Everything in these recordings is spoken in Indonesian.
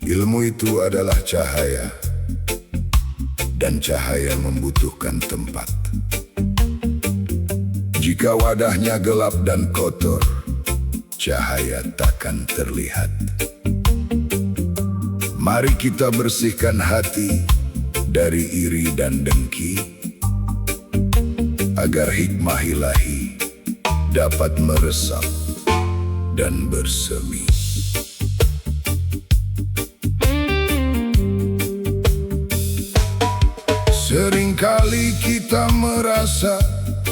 Ilmu itu adalah cahaya, dan cahaya membutuhkan tempat. Jika wadahnya gelap dan kotor, cahaya takkan terlihat. Mari kita bersihkan hati dari iri dan dengki, agar hikmah ilahi dapat meresap dan bersemi. Seringkali kita merasa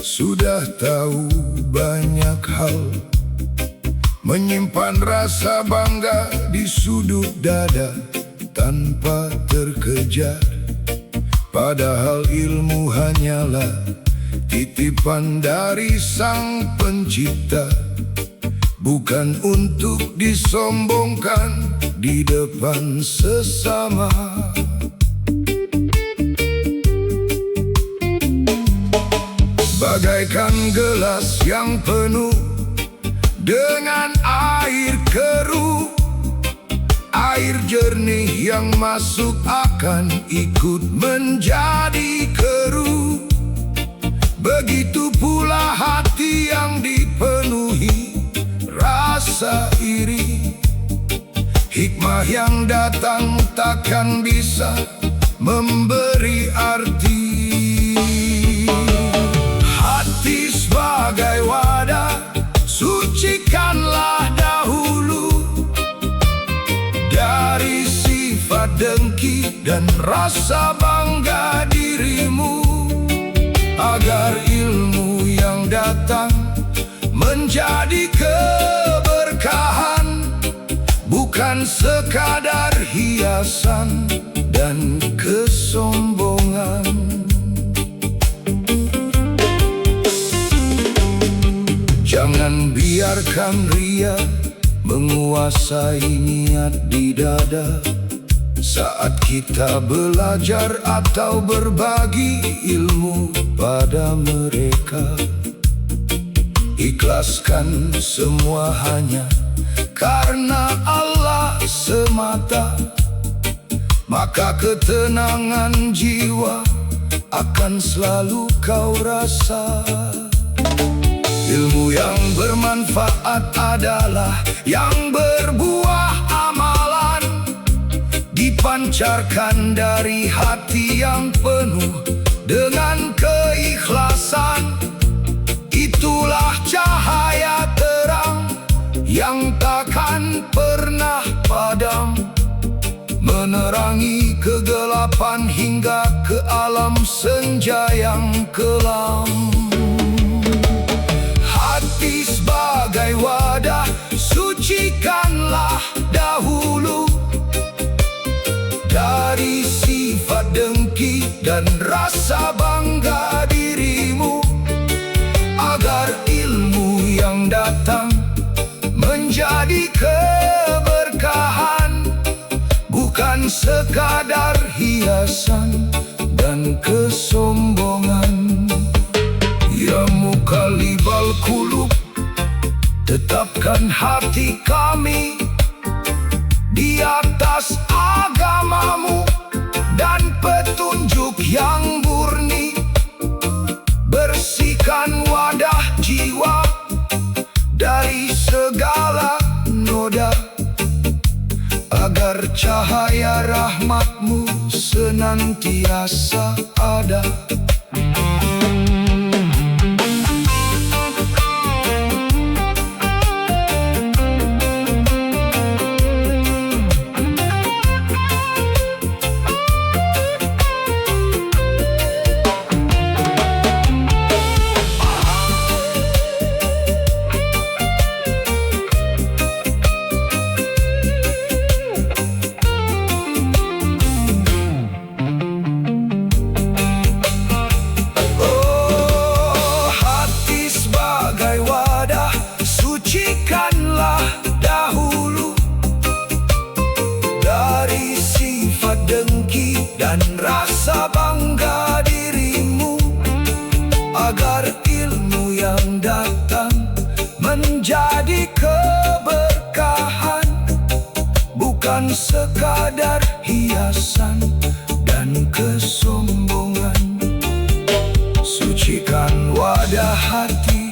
sudah tahu banyak hal, menyimpan rasa bangga di sudut dada tanpa terkejar. Padahal ilmu hanyalah titipan dari Sang Pencipta, bukan untuk disombongkan di depan sesama. Bagaikan gelas yang penuh dengan air keruh, air jernih yang masuk akan ikut menjadi keruh. Begitu pula hati yang dipenuhi rasa iri, hikmah yang datang takkan bisa memberi arti. Hati sebagai wadah, sucikanlah dahulu dari sifat dengki dan rasa bangga dirimu, agar ilmu yang datang menjadi keberkahan, bukan sekadar hiasan dan kesombongan. Jangan biarkan ria menguasai niat di dada saat kita belajar atau berbagi ilmu pada mereka. Ikhlaskan semua hanya karena Allah semata, maka ketenangan jiwa akan selalu kau rasa. Ilmu yang bermanfaat adalah yang berbuah amalan, dipancarkan dari hati yang penuh dengan keikhlasan. Itulah cahaya terang yang takkan pernah padam, menerangi kegelapan hingga ke alam senja yang kelam. Hati sebagai wadah, sucikanlah dahulu dari sifat dengki dan rasa bangga dirimu, agar ilmu yang datang menjadi keberkahan, bukan sekadar hiasan dan kesombongan. Ya Muqallibal Qulub, tetapkan hati kami di atas agamamu dan petunjuk yang murni. Bersihkan wadah jiwa dari segala noda, agar cahaya rahmatmu senantiasa ada. Sucikanlah dahulu dari sifat dengki dan rasa bangga dirimu, agar ilmu yang datang menjadi keberkahan, bukan sekadar hiasan dan kesombongan. Sucikan wadah hati,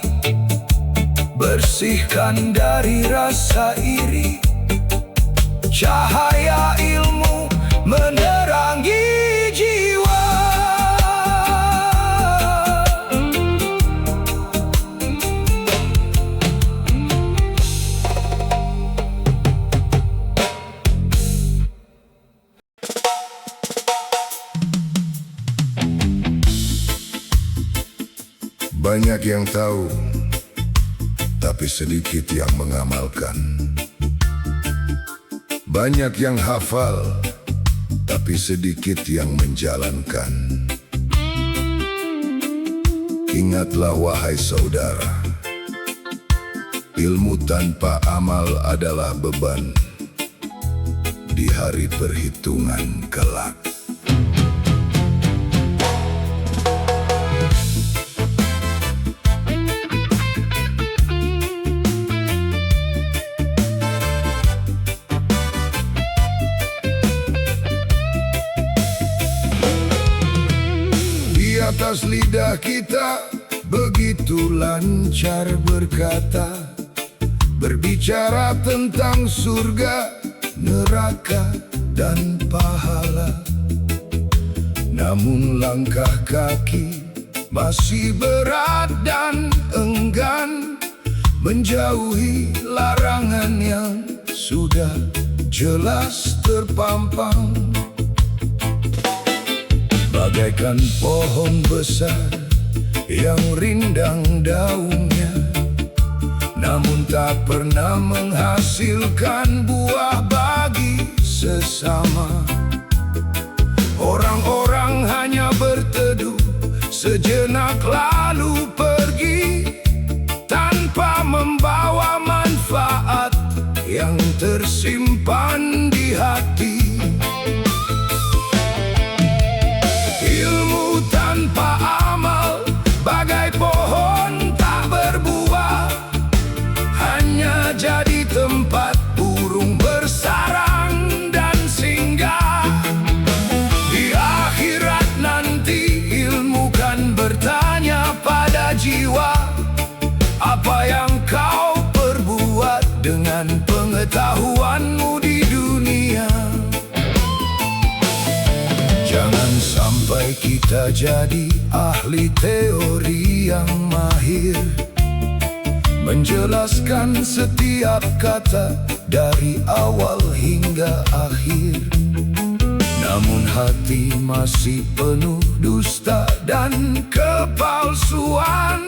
bersihkan dari rasa iri. Cahaya ilmu menerangi jiwa. Banyak yang tahu, tapi sedikit yang mengamalkan. Banyak yang hafal, tapi sedikit yang menjalankan. Ingatlah wahai saudara, ilmu tanpa amal adalah beban di hari perhitungan kelak. Atas lidah kita begitu lancar berkata, berbicara tentang surga, neraka, dan pahala. Namun langkah kaki masih berat dan enggan menjauhi larangan yang sudah jelas terpampang. Bagaikan pohon besar yang rindang daunnya, namun tak pernah menghasilkan buah bagi sesama. Orang-orang hanya berteduh sejenak lalu pergi, tanpa membawa manfaat yang tersimpan di hati. Tanpa amal bagai pohon tak berbuah, hanya jadi tempat burung bersarang dan singgah. Di akhirat nanti ilmu kan bertanya pada jiwa, apa yang kau perbuat dengan pengetahuanmu di dunia. Jangan sampai kita jadi ahli teori yang mahir, menjelaskan setiap kata dari awal hingga akhir. Namun hati masih penuh dusta dan kepalsuan,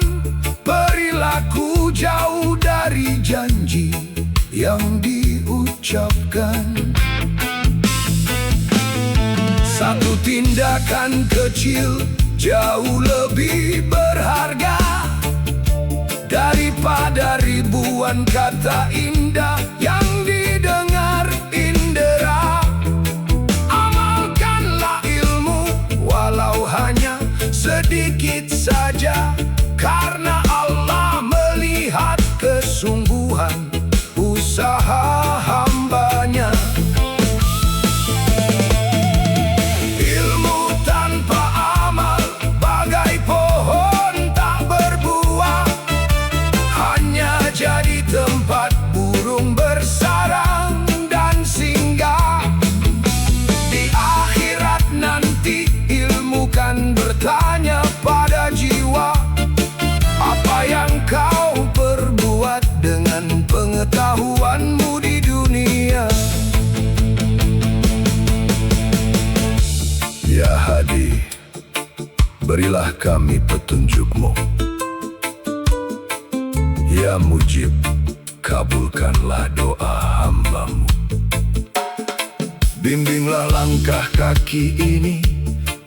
perilaku jauh dari janji yang diucapkan. Satu tindakan kecil jauh lebih berharga daripada ribuan kata indah yang didengar indera. Amalkanlah ilmu walau hanya sedikit saja, karena Allah melihat kesungguhan usaha hambanya. Tempat burung bersarang dan singgah. Di akhirat nanti ilmu kan bertanya pada jiwa, apa yang kau perbuat dengan pengetahuanmu di dunia. Ya Hadi, berilah kami petunjukmu. Ya Mujib, kabulkanlah doa hambamu. Bimbinglah langkah kaki ini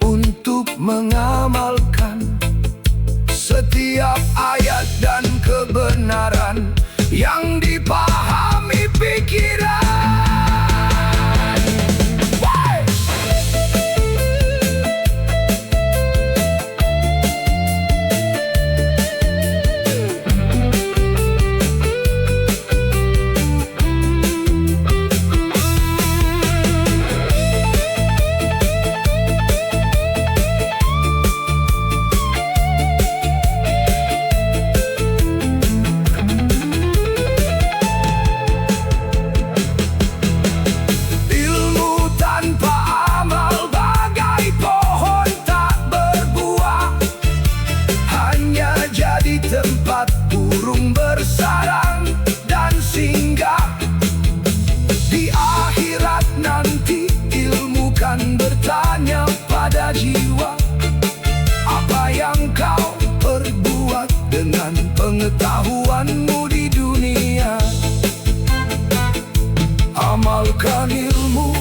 untuk mengamalkan setiap ayat dan kebenaran yang dipahami pikiran. jiwa. Apa yang kau perbuat dengan pengetahuanmu di dunia? Amalkan ilmu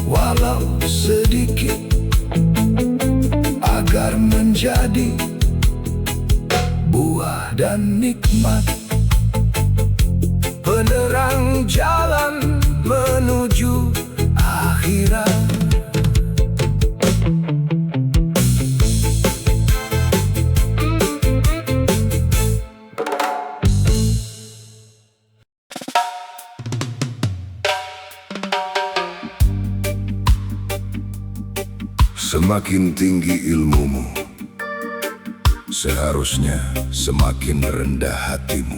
walau sedikit, agar menjadi buah dan nikmat, penerang jalan menuju akhirat. Semakin tinggi ilmumu, seharusnya semakin rendah hatimu.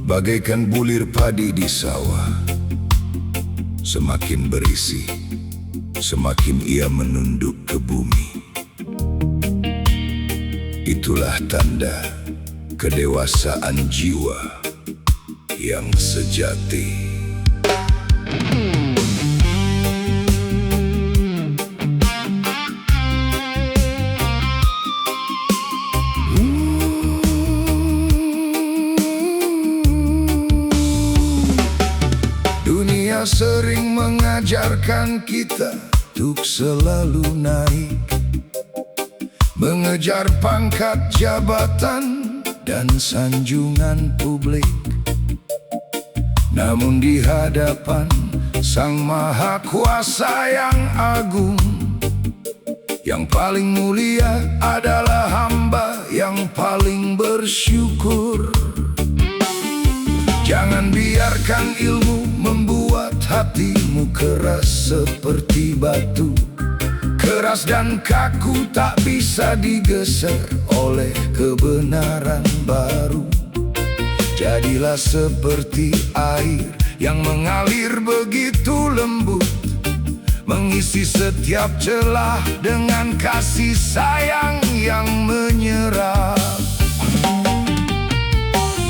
Bagaikan bulir padi di sawah, semakin berisi, semakin ia menunduk ke bumi. Itulah tanda kedewasaan jiwa yang sejati. Dunia sering mengajarkan kita untuk selalu naik, mengejar pangkat jabatan dan sanjungan publik. Namun di hadapan Sang Maha Kuasa yang agung, yang paling mulia adalah hamba yang paling bersyukur. Jangan biarkan ilmu membuat hatimu keras seperti batu. Keras dan kaku tak bisa digeser oleh kebenaran baru. Jadilah seperti air yang mengalir begitu lembut, mengisi setiap celah dengan kasih sayang yang menyerap.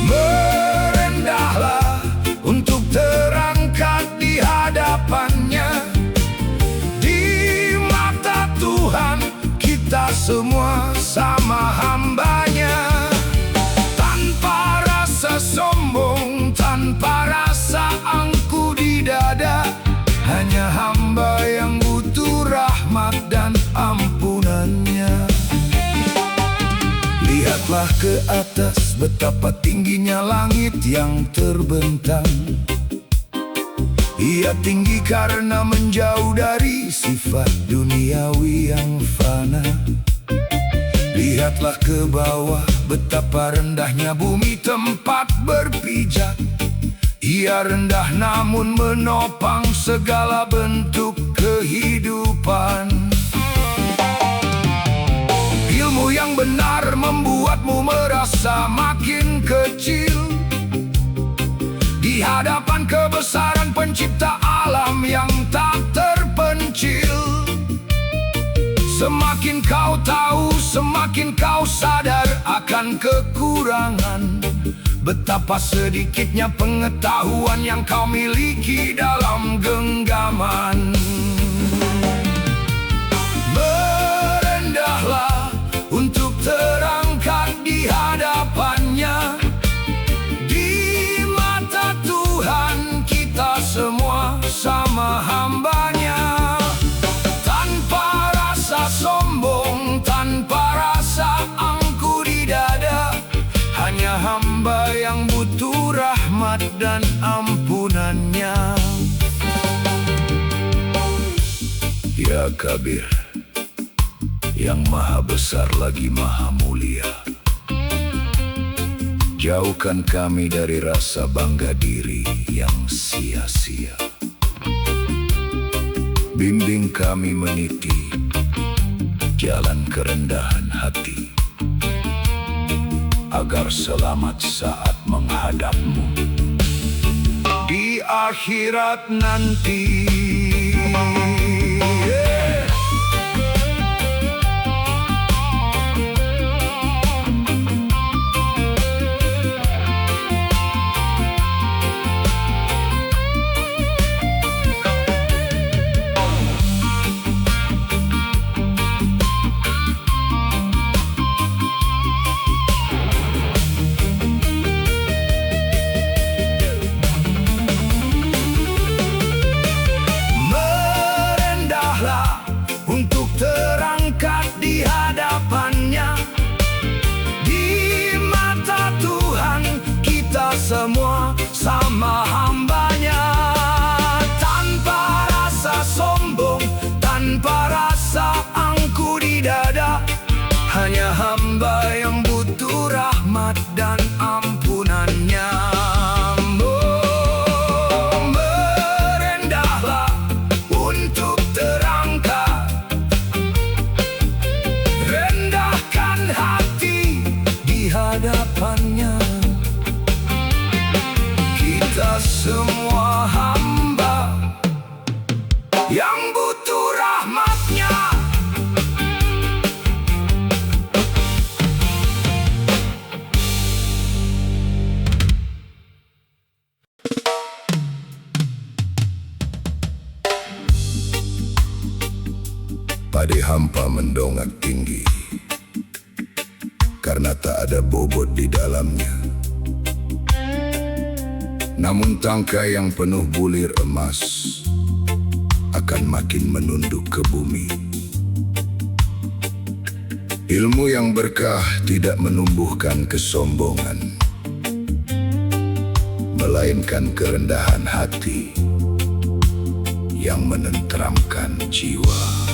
Merendahlah untuk terangkat di hadapannya. Di mata Tuhan kita semua sama hambanya. Tanpa rasa sombong, tanpa rasa angku di dada, hanya hamba yang butuh rahmat dan ampunannya. Lihatlah ke atas, betapa tingginya langit yang terbentang. Ia tinggi karena menjauh dari sifat duniawi yang fana. Lihatlah ke bawah, betapa rendahnya bumi tempat berpijak. Ia rendah namun menopang segala bentuk kehidupan. Ilmu yang benar membuatmu merasa makin kecil di hadapan kebesaran pencipta alam yang tak terpencil. Semakin kau tahu, semakin kau sadar akan kekurangan. Betapa sedikitnya pengetahuan yang kau miliki dalam genggaman. Merendahlah untuk terangkat di hadapannya. Di mata Tuhan kita semua sama hambanya. Tanpa rasa sombong, tanpa rasa angku di dada, hanya hamba yang butuh rahmat dan ampunannya. Ya Kabir, yang maha besar lagi maha mulia, jauhkan kami dari rasa bangga diri yang sia-sia. Bimbing kami meniti jalan kerendahan hati, agar selamat saat menghadapmu di akhirat nanti. semua sama hambanya, tanpa rasa sombong, tanpa rasa angku di dada. Hanya hamba yang butuh rahmat dan ampunannya. Merendahlah untuk terangkat, rendahkan hati di hadapannya. Kita semua hamba yang butuh rahmatnya. Padi hampa mendongak tinggi karena tak ada bobot di dalamnya. Namun tangkai yang penuh bulir emas akan makin menunduk ke bumi. Ilmu yang berkah tidak menumbuhkan kesombongan, melainkan kerendahan hati yang menenteramkan jiwa.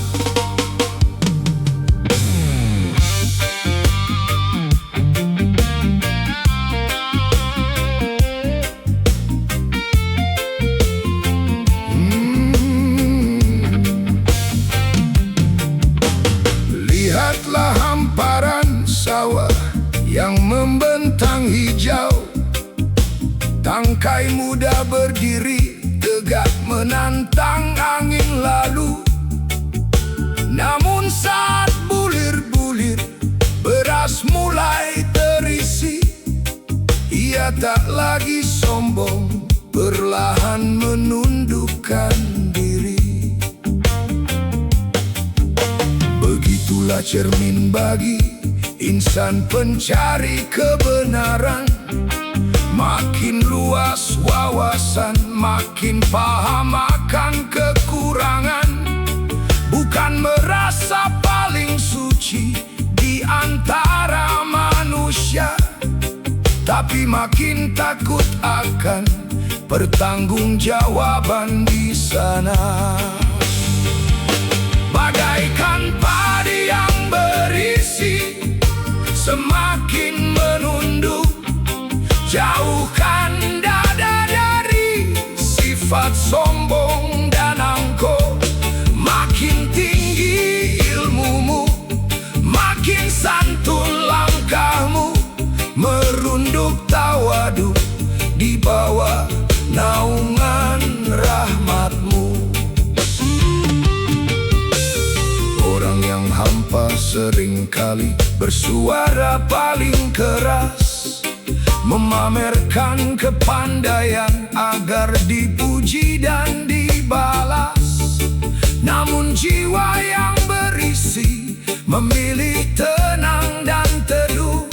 Lihatlah hamparan sawah yang membentang hijau. Tangkai muda berdiri tegak menantang angin lalu. Namun saat bulir-bulir beras mulai terisi, ia tak lagi sombong, perlahan menundukkan diri. Begitulah cermin bagi insan pencari kebenaran. Makin luas wawasan, makin paham akan kekurangan. Bukan merasa paling suci di antara manusia, tapi makin takut akan pertanggungjawaban di sana. Bagaikan padi yang berisi semakin menunduk, jauhkan dada dari sifat sombong dan angkuh. Makin tinggi ilmumu, makin santun langkahmu, merunduk tawadu di bawah naungan rahmatmu. Orang yang hampa seringkali bersuara paling keras, memamerkan kepandaian agar dipuji dan dibalas. Namun jiwa yang berisi memilih tenang dan teduh,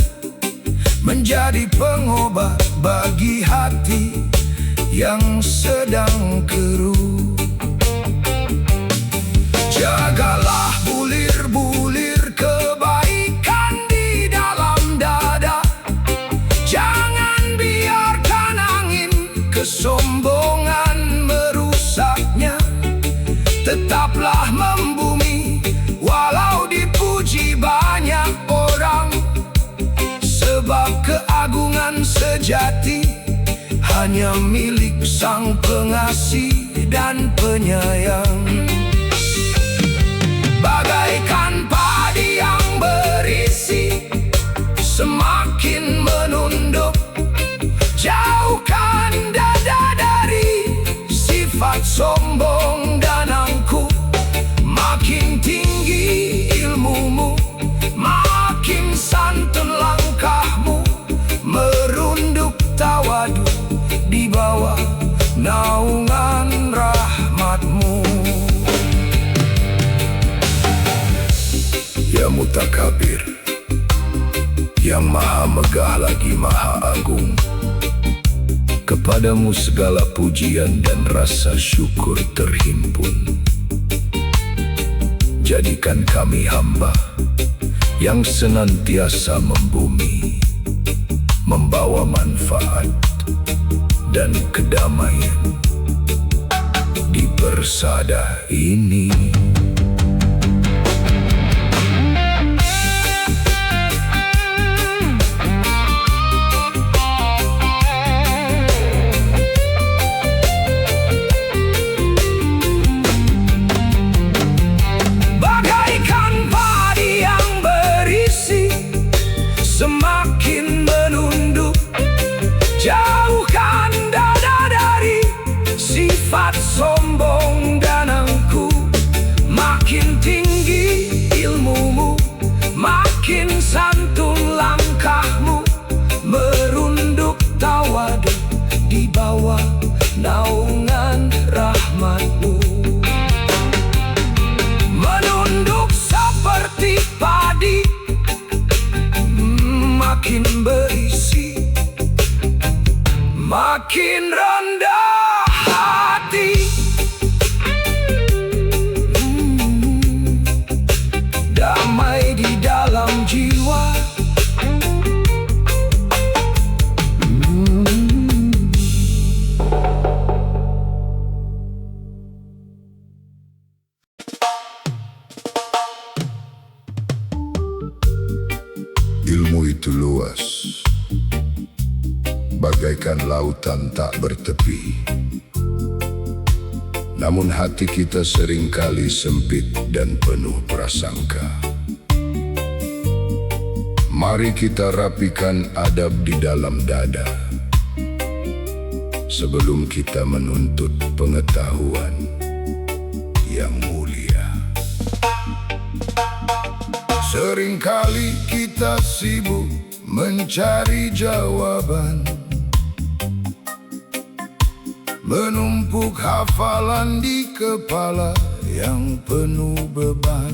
menjadi pengobat bagi hati yang sedang keruh. Jagalah bulir-bulir kebaikan di dalam dada. Jangan biarkan angin kesombongan merusaknya. Tetaplah membumi walau dipuji banyak orang, sebab keagungan sejati hanya milik Sang Pengasih dan Penyayang. Bagaikan padi yang berisi semakin menunduk, jauhkan dada dari sifat sombong dan angkuh. Makin tinggi ilmumu, makin santun langkahmu, merunduk tawadu di bawah naungan rahmatmu. Ya mutakabir, yang maha megah lagi maha agung, kepadamu segala pujian dan rasa syukur terhimpun. Jadikan kami hamba yang senantiasa membumi, membawa manfaat dan kedamaian di persada ini. Bagaikan padi yang berisi, semakin menunduk, jauhkan dada dari sifat sombong dan angkuh. Makin tinggi ilmumu, makin santun langkahmu, merunduk tawadu di bawah naungan rahmatmu. Menunduk seperti padi, makin berisi, makin rendah hati. Damai di dalam jiwa. Ilmu itu luas, bagaikan lautan tak bertepi. Namun hati kita seringkali sempit dan penuh prasangka. Mari kita rapikan adab di dalam dada, sebelum kita menuntut pengetahuan yang mulia. Seringkali kita sibuk mencari jawaban, menumpuk hafalan di kepala yang penuh beban.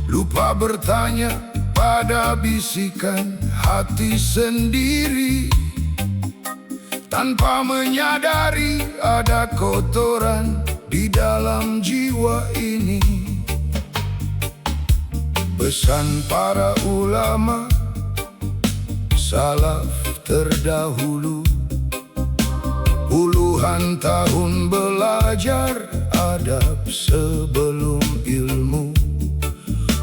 Lupa bertanya pada bisikan hati sendiri, tanpa menyadari ada kotoran di dalam jiwa ini. Pesan para ulama salaf terdahulu, puluhan tahun belajar adab sebelum ilmu.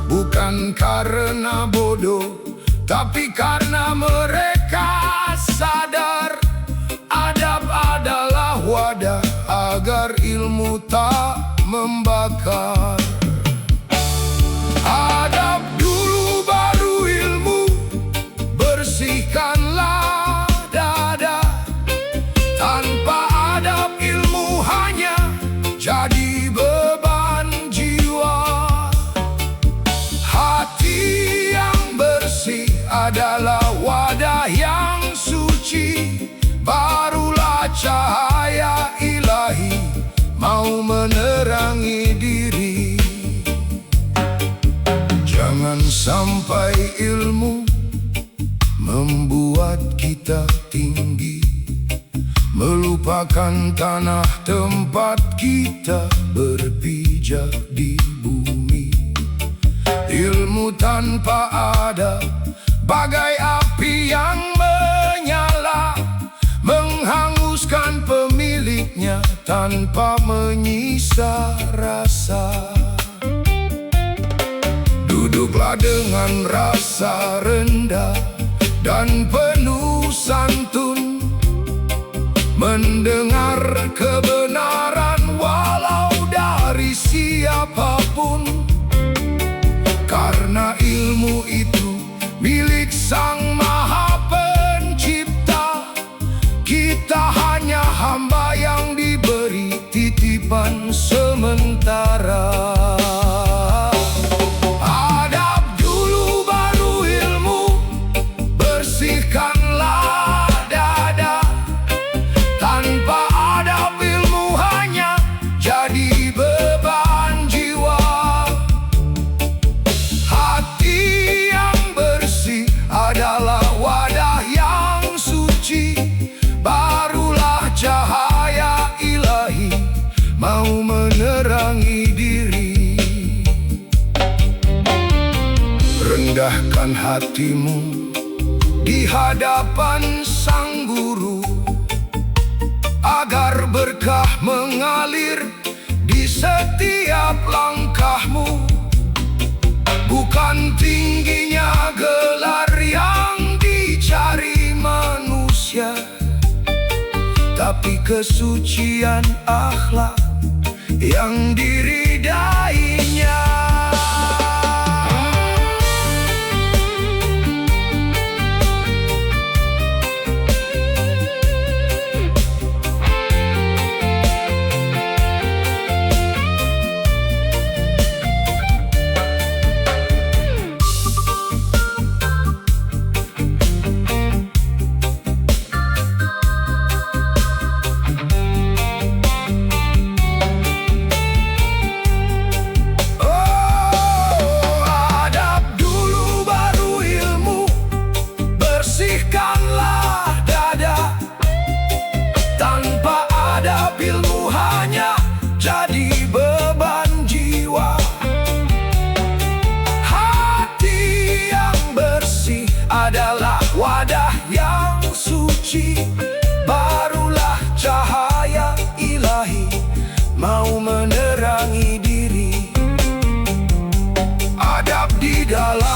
Bukan karena bodoh, tapi karena mereka sadar adab adalah wadah agar ilmu tak membakar. Adab dulu baru ilmu, bersihkanlah dada. Tanpa adab ilmu hanya jadi beban jiwa. Hati yang bersih adalah wadah yang suci, barulah cahaya ilahi mau menerangi diri. Jangan sampai ilmu membuat kita tinggi, melupakan tanah tempat kita berpijak di bumi. Ilmu tanpa adab bagai api yang menyala, menghanguskan pemiliknya tanpa menyisa rasa. Duduklah dengan rasa rendah dan penuh santun, mendengar kebenaran walau dari siapapun. Karena ilmu itu milik Sang Maha Pencipta, kita hanya hamba yang diberi titipan sementara. Rendahkan hatimu di hadapan Sang Guru, berkah mengalir di setiap langkahmu. Bukan tingginya gelar yang dicari manusia, tapi kesucian akhlak yang diridainya. Jadi beban jiwa. Hati yang bersih adalah wadah yang suci. Barulah cahaya ilahi mau menerangi diri. Adab di dalam